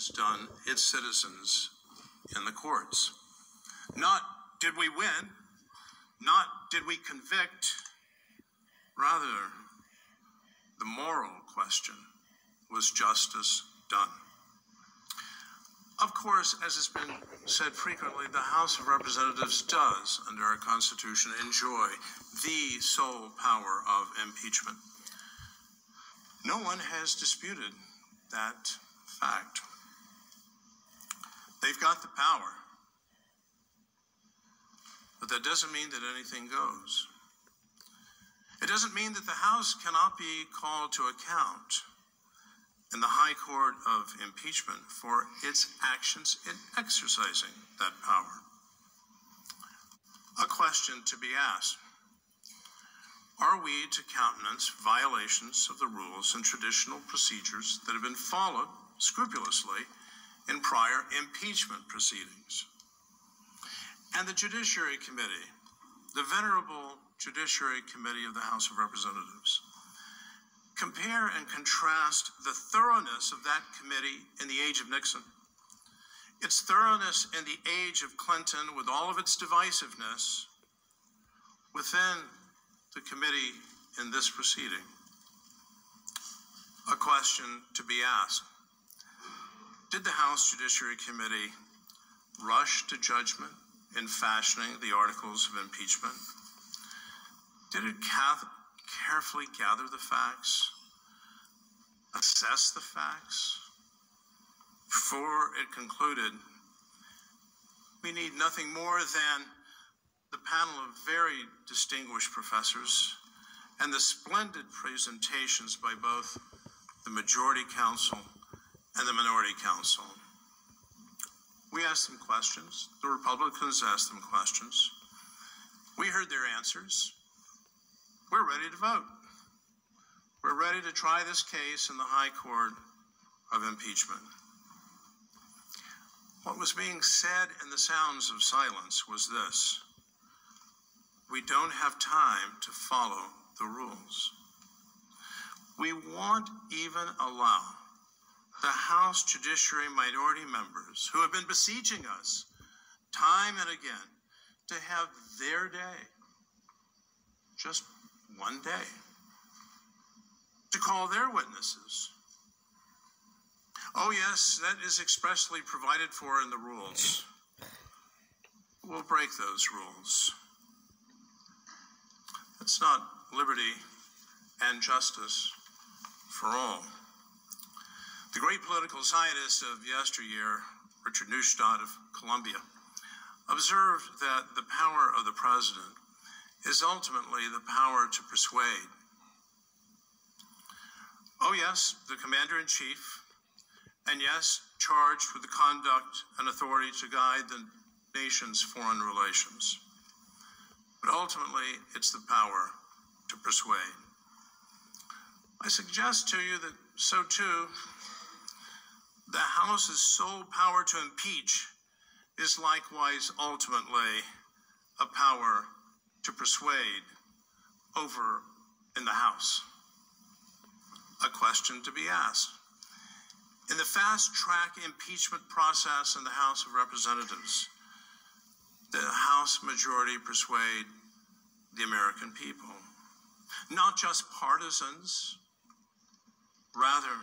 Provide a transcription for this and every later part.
has done its citizens in the courts. Not did we win, not did we convict, rather the moral question, was justice done? Of course, as has been said frequently, the House of Representatives does, under our Constitution, enjoy the sole power of impeachment. No one has disputed that fact. They've got the power, but that doesn't mean that anything goes. It doesn't mean that the House cannot be called to account in the High Court of Impeachment for its actions in exercising that power. A question to be asked: are we to countenance violations of the rules and traditional procedures that have been followed scrupulously in prior impeachment proceedings? And the Judiciary Committee, the venerable Judiciary Committee of the House of Representatives, compare and contrast the thoroughness of that committee in the age of Nixon, its thoroughness in the age of Clinton with all of its divisiveness, within the committee in this proceeding. A question to be asked: did the House Judiciary Committee rush to judgment in fashioning the articles of impeachment? Did it carefully gather the facts, assess the facts, before it concluded? We need nothing more than the panel of very distinguished professors and the splendid presentations by both the Majority Counsel and the Minority Counsel. We asked them questions. The Republicans asked them questions. We heard their answers. We're ready to vote. We're ready to try this case in the High Court of Impeachment. What was being said in the sounds of silence was this: we don't have time to follow the rules. We won't even allow the House Judiciary Minority members who have been besieging us time and again to have their day, just one day, to call their witnesses. Oh yes, that is expressly provided for in the rules. We'll break those rules. It's not liberty and justice for all. The great political scientist of yesteryear, Richard Neustadt of Columbia, observed that the power of the president is ultimately the power to persuade. Oh yes, the commander-in-chief, and yes, charged with the conduct and authority to guide the nation's foreign relations. But ultimately, it's the power to persuade. I suggest to you that so too, the House's sole power to impeach is likewise ultimately a power to persuade over in the House. A question to be asked: in the fast-track impeachment process in the House of Representatives, the House majority persuade the American people, not just partisans. Rather,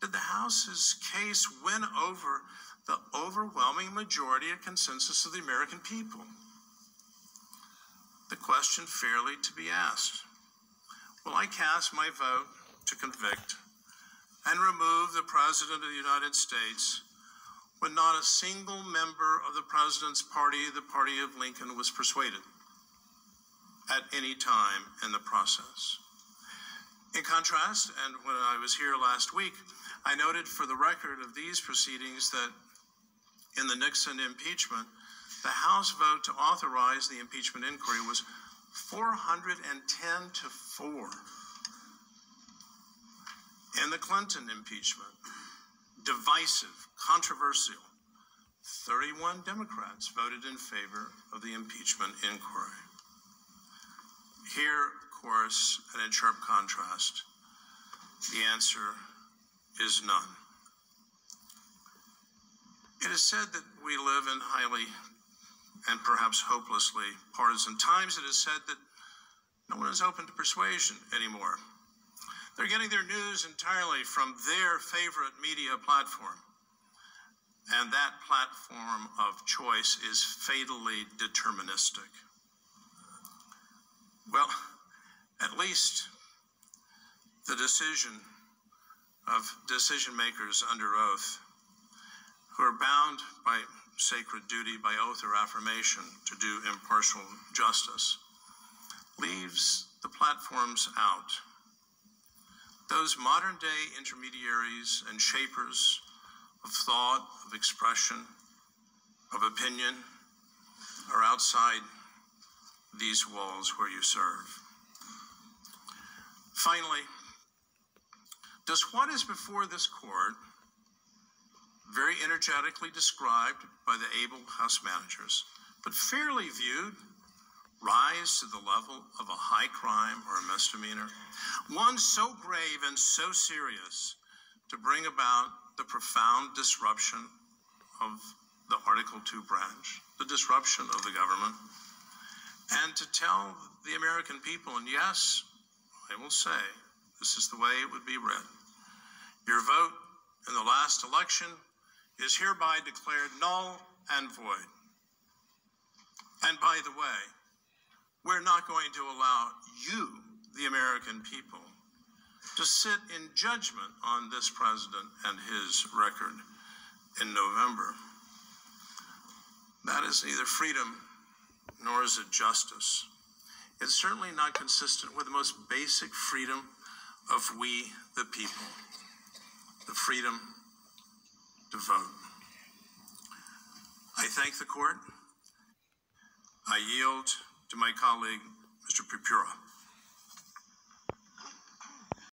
did the House's case win over the overwhelming majority and consensus of the American people? The question fairly to be asked: will I cast my vote to convict and remove the President of the United States when not a single member of the President's party, the party of Lincoln, was persuaded at any time in the process? In contrast, and when I was here last week, I noted for the record of these proceedings that in the Nixon impeachment, the House vote to authorize the impeachment inquiry was 410 to 4. In the Clinton impeachment, divisive, controversial, 31 Democrats voted in favor of the impeachment inquiry. Here, of course, and in sharp contrast, the answer is none. It is said that we live in highly and perhaps hopelessly partisan times. It is said that no one is open to persuasion anymore. They're getting their news entirely from their favorite media platform. And that platform of choice is fatally deterministic. Well, at least the decision of decision makers under oath who are bound by sacred duty, by oath or affirmation to do impartial justice, leaves the platforms out. Those modern day intermediaries and shapers of thought, of expression, of opinion are outside these walls where you serve. Finally, does what is before this court, very energetically described by the able House managers, but fairly viewed, rise to the level of a high crime or a misdemeanor? One so grave and so serious to bring about the profound disruption of the Article 2 branch, the disruption of the government, and to tell the American people, and yes, I will say, this is the way it would be read, your vote in the last election is hereby declared null and void. And by the way, we're not going to allow you, the American people, to sit in judgment on this president and his record in November. That is neither freedom nor is it justice. It's certainly not consistent with the most basic freedom of we, the people, the freedom to vote. I thank the court. I yield to my colleague, Mr. Purpura.